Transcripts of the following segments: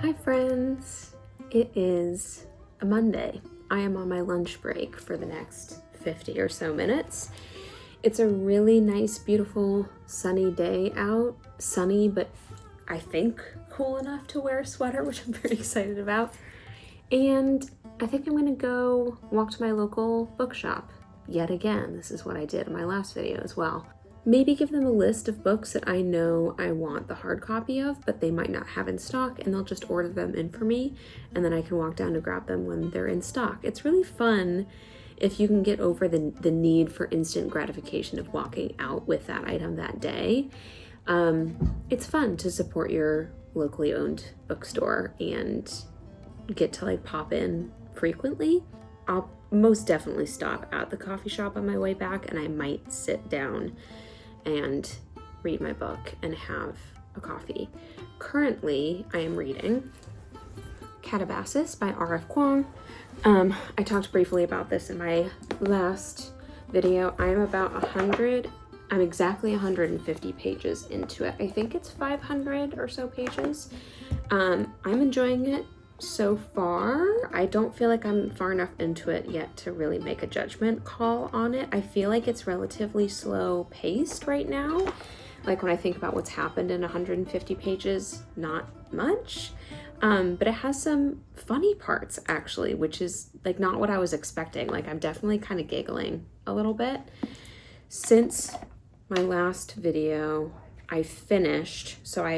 Hi friends, it is a Monday. I am on my lunch break for the next 50 or so minutes. It's a really nice, beautiful, sunny day out. Sunny, but I think cool enough to wear a sweater, which I'm very excited about. And I think I'm gonna go walk to my local bookshop yet again. This is what I did in my last video as well. Maybe give them a list of books that I know I want the hard copy of, but they might not have in stock, and they'll just order them in for me, and then I can walk down to grab them when they're in stock. It's really fun if you can get over the need for instant gratification of walking out with that item that day. It's fun to support your locally owned bookstore and get to like pop in frequently. I'll most definitely stop at the coffee shop on my way back, and I might sit down and read my book and have a coffee. Currently, I am reading Calabasas by R.F. Kuang. I talked briefly about this in my last video. I am I'm exactly 150 pages into it. I think it's 500 or so pages. I'm enjoying it so far. I don't feel like I'm far enough into it yet to really make a judgment call on it. I feel like it's relatively slow paced right now. Like when I think about what's happened in 150 pages, not much. But it has some funny parts actually, which is like not what I was expecting. Like I'm definitely kind of giggling a little bit. Since my last video, I had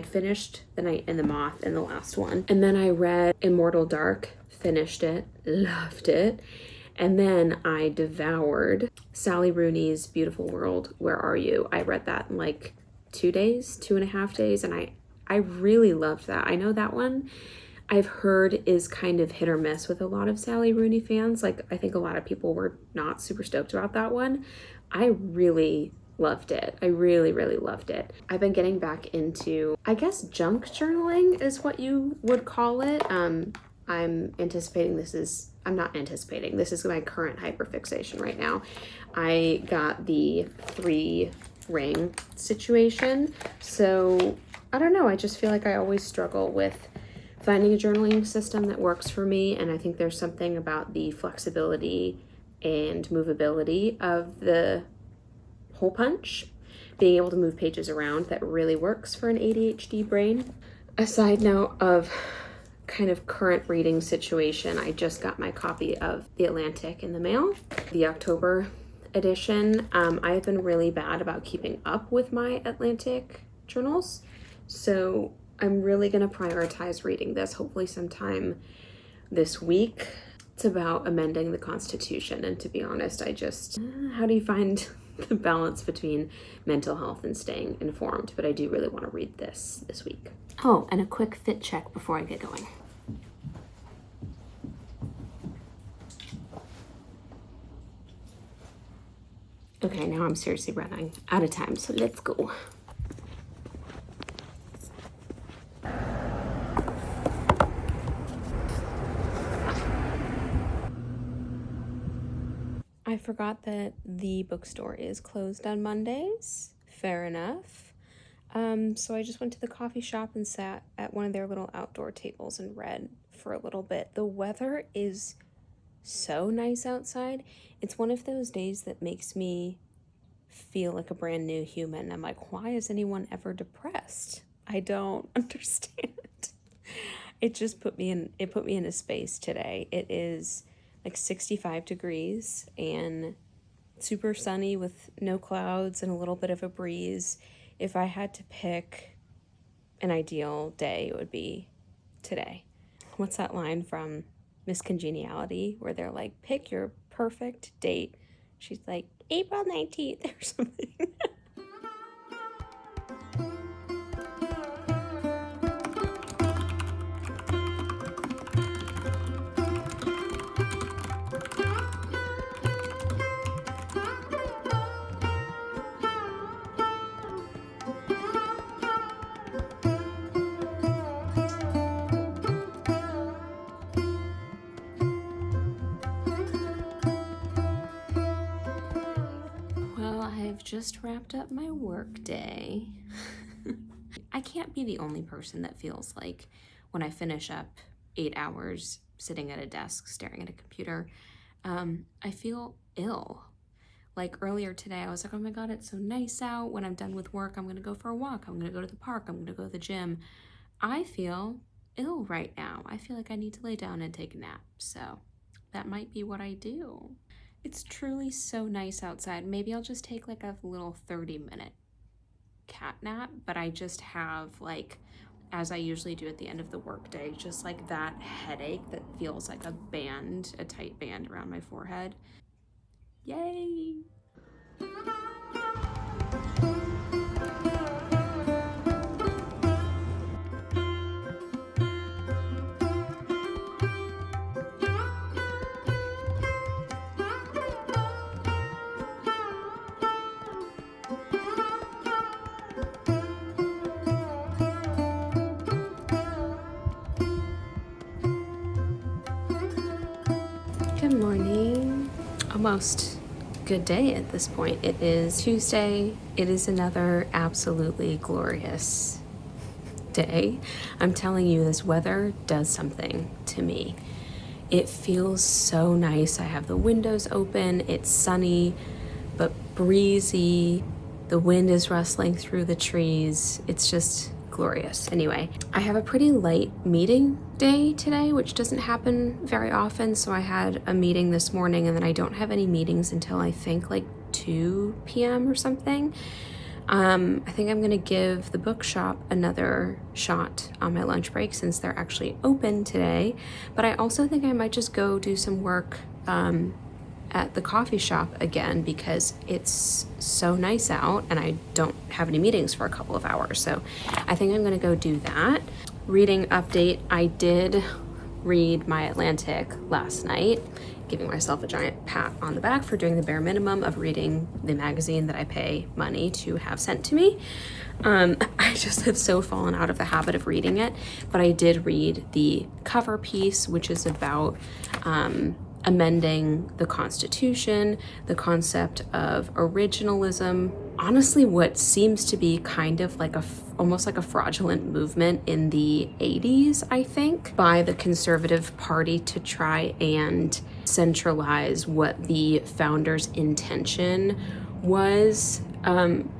finished The Night and the Moth in the last one. And then I read Immortal Dark, finished it, loved it. And then I devoured Sally Rooney's Beautiful World, Where Are You? I read that in like 2.5 days, and I really loved that. I know that one I've heard is kind of hit or miss with a lot of Sally Rooney fans. Like I think a lot of people were not super stoked about that one. I really loved it. I really, really loved it. I've been getting back into, I guess, junk journaling is what you would call it. I'm anticipating this is my current hyperfixation right now. I got the 3-ring situation. So I don't know. I just feel like I always struggle with finding a journaling system that works for me. And I think there's something about the flexibility and movability of the hole punch, being able to move pages around, that really works for an ADHD brain. A side note of kind of current reading situation, I just got my copy of The Atlantic in the mail, the October edition. I've been really bad about keeping up with my Atlantic journals, so I'm really going to prioritize reading this hopefully sometime this week. It's about amending the Constitution, and to be honest, how do you find the balance between mental health and staying informed? But I do really want to read this week. Oh, and a quick fit check before I get going. Okay, now I'm seriously running out of time, so let's go. I forgot that the bookstore is closed on Mondays. Fair enough. So I just went to the coffee shop and sat at one of their little outdoor tables and read for a little bit. The weather is so nice outside. It's one of those days that makes me feel like a brand new human. I'm like, why is anyone ever depressed? I don't understand. It put me in a space today. It is like 65 degrees and super sunny with no clouds and a little bit of a breeze. If I had to pick an ideal day, it would be today. What's that line from Miss Congeniality where they're like, pick your perfect date? She's like, April 19th or something. I've just wrapped up my work day. I can't be the only person that feels like when I finish up 8 hours sitting at a desk staring at a computer, I feel ill. Like earlier today, I was like, oh my God, it's so nice out. When I'm done with work, I'm going to go for a walk. I'm going to go to the park. I'm going to go to the gym. I feel ill right now. I feel like I need to lay down and take a nap. So that might be what I do. It's truly so nice outside. Maybe I'll just take like a little 30-minute cat nap, but I just have like, as I usually do at the end of the workday, just like that headache that feels like a tight band around my forehead. Yay! Good morning. Almost good day at this point. It is Tuesday. It is another absolutely glorious day. I'm telling you, this weather does something to me. It feels so nice. I have the windows open. It's sunny, but breezy. The wind is rustling through the trees. It's just glorious. Anyway, I have a pretty light meeting day today, which doesn't happen very often. So I had a meeting this morning, and then I don't have any meetings until I think like 2 p.m. or something. I think I'm gonna give the bookshop another shot on my lunch break since they're actually open today. But I also think I might just go do some work at the coffee shop again because it's so nice out and I don't have any meetings for a couple of hours. So I think I'm gonna go do that. Reading update, I did read My Atlantic last night, giving myself a giant pat on the back for doing the bare minimum of reading the magazine that I pay money to have sent to me. I just have so fallen out of the habit of reading it, but I did read the cover piece, which is about amending the Constitution, the concept of originalism, honestly what seems to be kind of like almost like a fraudulent movement in the 80s, I think, by the Conservative Party to try and centralize what the founders' intention was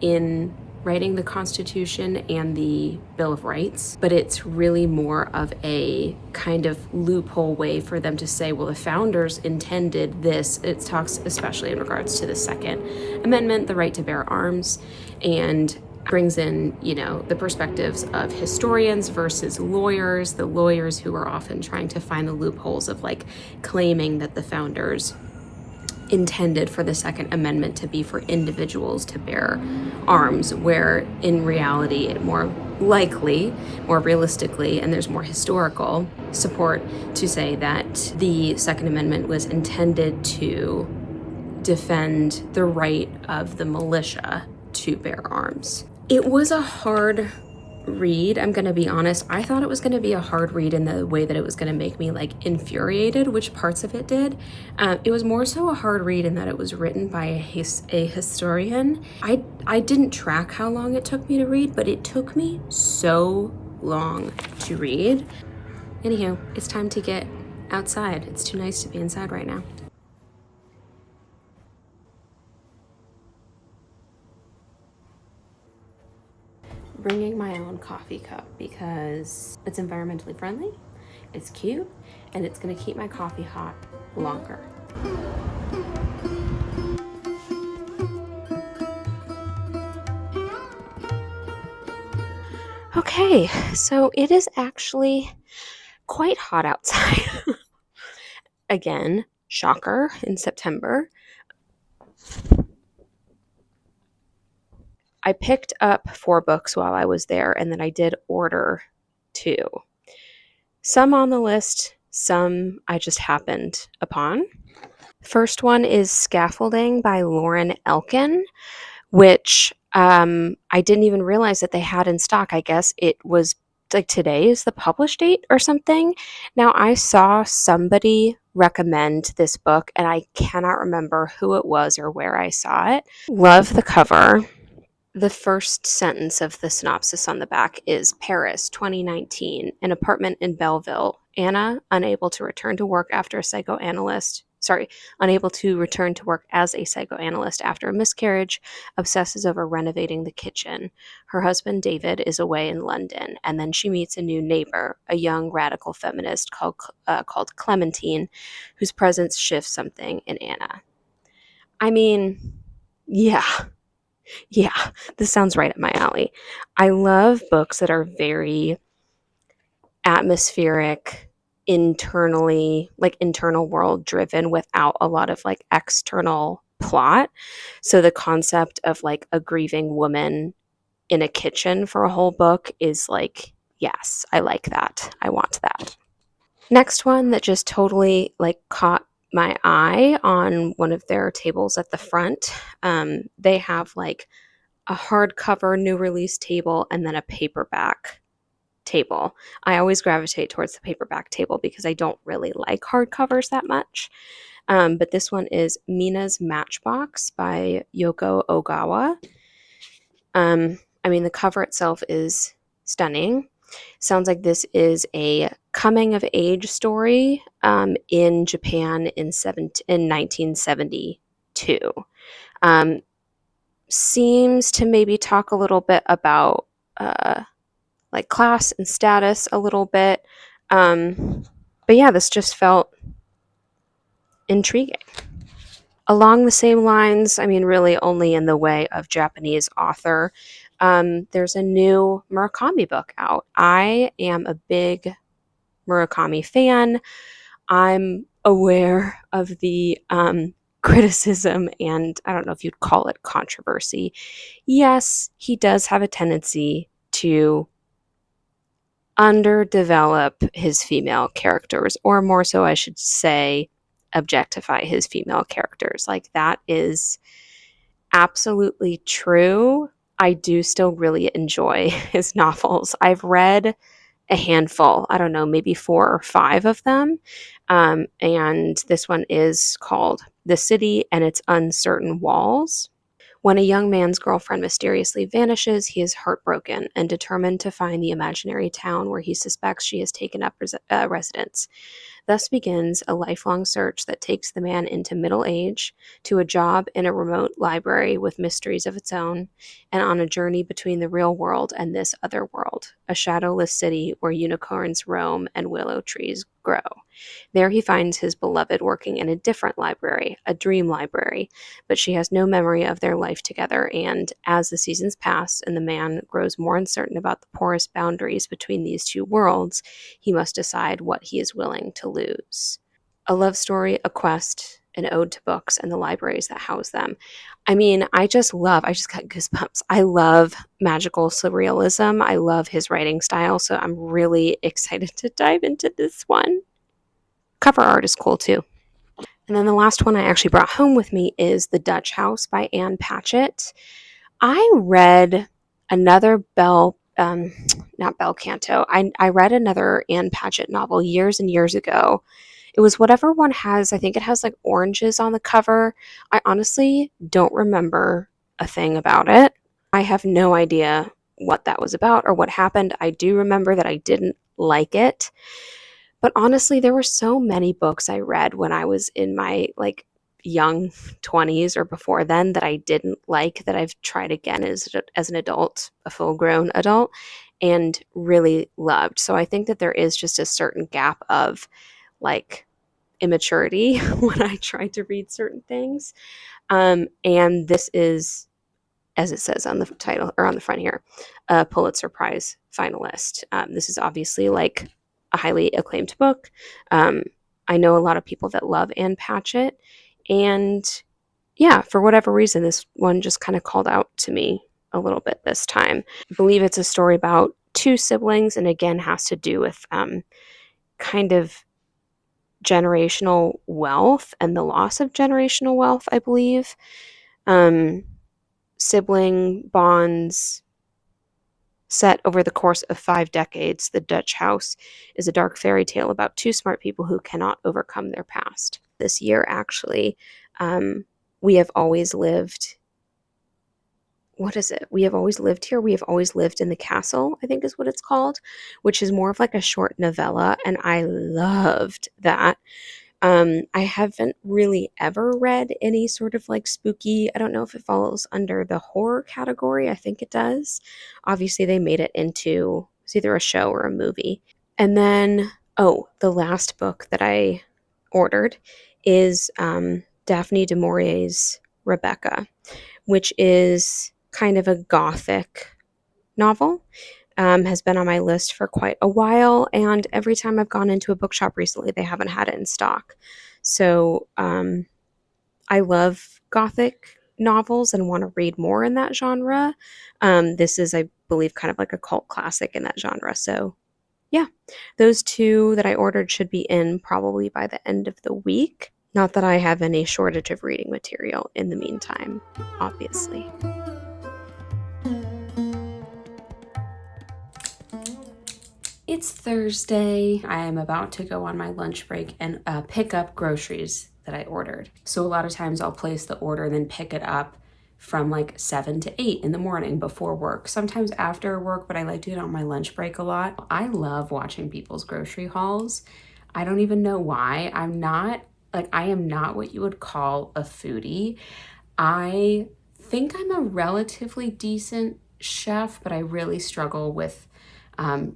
in writing the Constitution and the Bill of Rights, but it's really more of a kind of loophole way for them to say, well, the founders intended this. It talks especially in regards to the Second Amendment, the right to bear arms, and brings in, the perspectives of historians versus lawyers, the lawyers who are often trying to find the loopholes of like claiming that the founders intended for the Second Amendment to be for individuals to bear arms, where in reality it more realistically, and there's more historical support to say that the Second Amendment was intended to defend the right of the militia to bear arms. It was a hard read, I'm gonna be honest. I thought it was gonna be a hard read in the way that it was gonna make me like infuriated, which parts of it did. It was more so a hard read in that it was written by a historian. I didn't track how long it took me to read, but it took me so long to read. Anywho, it's time to get outside. It's too nice to be inside right now. Bringing my own coffee cup because it's environmentally friendly, it's cute, and it's gonna keep my coffee hot longer. Okay, so it is actually quite hot outside. Again, shocker, in September. I picked up 4 books while I was there, and then I did order 2. Some on the list, some I just happened upon. First one is Scaffolding by Lauren Elkin, which I didn't even realize that they had in stock. I guess it was like today is the publish date or something. Now, I saw somebody recommend this book, and I cannot remember who it was or where I saw it. Love the cover. The first sentence of the synopsis on the back is Paris, 2019, an apartment in Belleville. Anna, unable to return to work as a psychoanalyst after a miscarriage, obsesses over renovating the kitchen. Her husband, David, is away in London, and then she meets a new neighbor, a young radical feminist called Clementine, whose presence shifts something in Anna. I mean, yeah. Yeah, this sounds right up my alley. I love books that are very atmospheric, internal world driven without a lot of like external plot. So the concept of like a grieving woman in a kitchen for a whole book is like, yes, I like that. I want that. Next one that just totally like caught my eye on one of their tables at the front. They have like a hardcover new release table and then a paperback table. I always gravitate towards the paperback table because I don't really like hardcovers that much. But this one is Mina's Matchbox by Yoko Ogawa. The cover itself is stunning. Sounds like this is a coming of age story in Japan in 1972. Um, Seems to maybe talk a little bit about like class and status a little bit. But yeah, this just felt intriguing. Along the same lines, really only in the way of Japanese author, there's a new Murakami book out. I am a big Murakami fan. I'm aware of the criticism and I don't know if you'd call it controversy. Yes, he does have a tendency to underdevelop his female characters, or more so, I should say, objectify his female characters. Like, that is absolutely true. I do still really enjoy his novels. I've read a handful, I don't know, maybe 4 or 5 of them. And this one is called The City and Its Uncertain Walls. When a young man's girlfriend mysteriously vanishes, he is heartbroken and determined to find the imaginary town where he suspects she has taken up residence. Thus begins a lifelong search that takes the man into middle age, to a job in a remote library with mysteries of its own, and on a journey between the real world and this other world, a shadowless city where unicorns roam and willow trees grow. There he finds his beloved working in a different library, a dream library, but she has no memory of their life together, and as the seasons pass and the man grows more uncertain about the porous boundaries between these two worlds, he must decide what he is willing to lose. A love story, a quest, an ode to books and the libraries that house them. I just got goosebumps. I love magical surrealism. I love his writing style, so I'm really excited to dive into this one. Cover art is cool too. And then the last one I actually brought home with me is The Dutch House by Anne Patchett. I read another not Bel Canto. I read another Anne Patchett novel years and years ago. It was whatever one has, I think it has like oranges on the cover. I honestly don't remember a thing about it. I have no idea what that was about or what happened. I do remember that I didn't like it. But honestly, there were so many books I read when I was in my like young 20s or before then that I didn't like, that I've tried again as an adult, a full-grown adult, and really loved. So I think that there is just a certain gap of like immaturity when I try to read certain things. And this is, as it says on the title or on the front here, a Pulitzer Prize finalist. This is obviously like a highly acclaimed book. I know a lot of people that love Anne Patchett, and yeah, for whatever reason, this one just kind of called out to me a little bit this time. I believe it's a story about 2 siblings, and again has to do with kind of generational wealth and the loss of generational wealth, I believe. Sibling bonds set over the course of 5 decades. The Dutch House is a dark fairy tale about 2 smart people who cannot overcome their past. This year, actually, we have always lived what is it? We Have Always Lived Here. We Have Always Lived in the Castle, I think is what it's called, which is more of like a short novella. And I loved that. I haven't really ever read any sort of like spooky, I don't know if it falls under the horror category. I think it does. Obviously, they made it into it's either a show or a movie. And then, oh, the last book that I ordered is Daphne du Maurier's Rebecca, which is kind of a gothic novel. Has been on my list for quite a while, and every time I've gone into a bookshop recently, they haven't had it in stock. So I love gothic novels and want to read more in that genre. This is, I believe, kind of like a cult classic in that genre. So yeah, those two that I ordered should be in probably by the end of the week. Not that I have any shortage of reading material in the meantime, obviously. It's Thursday. I am about to go on my lunch break and pick up groceries that I ordered. So a lot of times I'll place the order and then pick it up from like 7 to 8 in the morning before work. Sometimes after work, but I like to do it on my lunch break a lot. I love watching people's grocery hauls. I don't even know why. I am not what you would call a foodie. I think I'm a relatively decent chef, but I really struggle with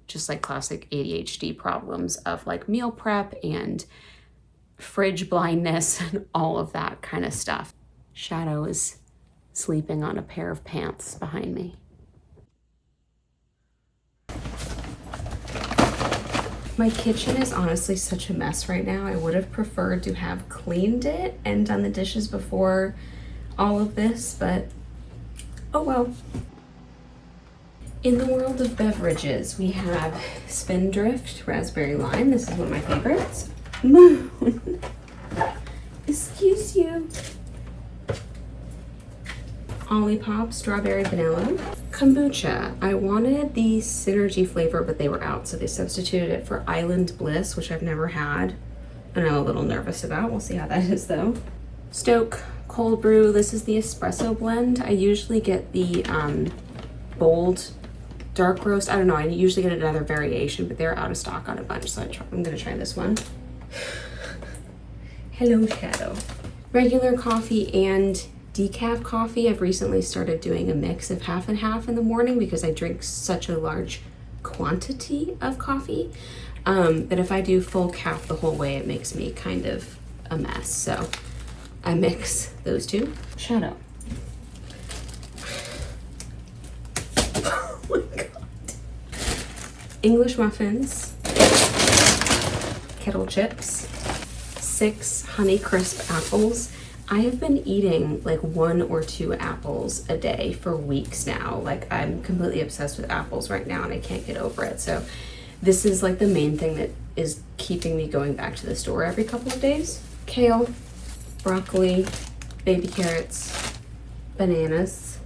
just like classic ADHD problems of like meal prep and fridge blindness and all of that kind of stuff. Shadow is sleeping on a pair of pants behind me. My kitchen is honestly such a mess right now. I would have preferred to have cleaned it and done the dishes before all of this, but oh well. In the world of beverages, we have Spindrift Raspberry Lime. This is one of my favorites. Moon. Excuse you. Olipop Strawberry Vanilla. Kombucha. I wanted the Synergy flavor, but they were out, so they substituted it for Island Bliss, which I've never had, and I'm a little nervous about. We'll see how that is, though. Stoke Cold Brew. This is the espresso blend. I usually get the bold dark roast. I don't know. I usually get another variation, but they're out of stock on a bunch, so I'm going to try this one. Hello, Shadow. Regular coffee and decaf coffee. I've recently started doing a mix of half and half in the morning because I drink such a large quantity of coffee that if I do full cap the whole way, it makes me kind of a mess. So I mix those two. Shadow. Oh my God. English muffins, kettle chips, 6 Honey Crisp apples. I have been eating like 1 or 2 apples a day for weeks now. Like I'm completely obsessed with apples right now and I can't get over it. So this is like the main thing that is keeping me going back to the store every couple of days. Kale, broccoli, baby carrots, bananas,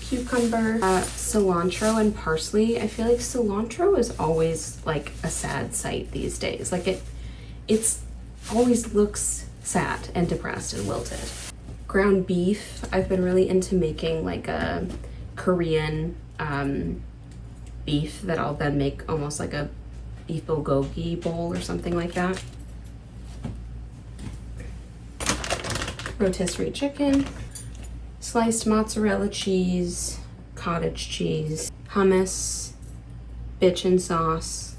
cucumber, cilantro and parsley. I feel like cilantro is always like a sad sight these days. Like it's always looks sad and depressed and wilted. Ground beef. I've been really into making like a Korean beef that I'll then make almost like a beef bulgogi bowl or something like that. Rotisserie chicken, sliced mozzarella cheese, cottage cheese, hummus, bitchin sauce,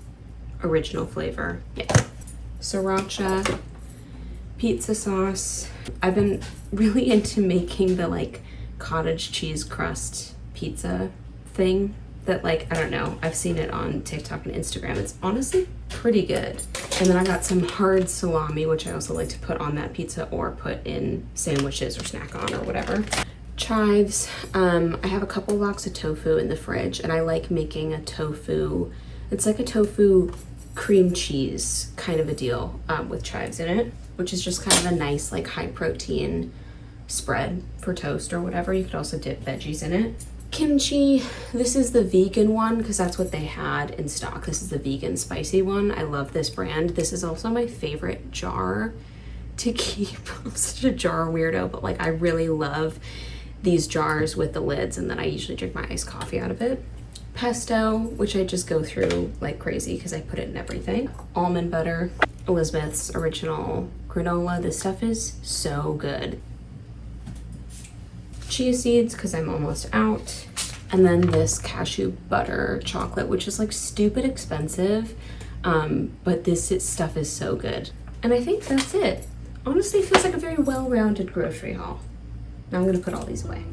original flavor. Yeah. Sriracha, pizza sauce. I've been really into making the like cottage cheese crust pizza thing that like, I don't know, I've seen it on TikTok and Instagram. It's honestly pretty good. And then I got some hard salami, which I also like to put on that pizza or put in sandwiches or snack on or whatever. Chives. I have a couple blocks of tofu in the fridge and I like making a tofu. It's like a tofu cream cheese kind of a deal with chives in it, which is just kind of a nice like high protein spread for toast or whatever. You could also dip veggies in it. Kimchi. This is the vegan one because that's what they had in stock. This is the vegan spicy one. I love this brand. This is also my favorite jar to keep. I'm such a jar weirdo, but like I really love these jars with the lids, and then I usually drink my iced coffee out of it. Pesto, which I just go through like crazy because I put it in everything. Almond butter, Elizabeth's original granola. This stuff is so good. Chia seeds because I'm almost out. And then this cashew butter chocolate, which is like stupid expensive, but this stuff is so good. And I think that's it. Honestly, it feels like a very well-rounded grocery haul. Now I'm gonna put all these away.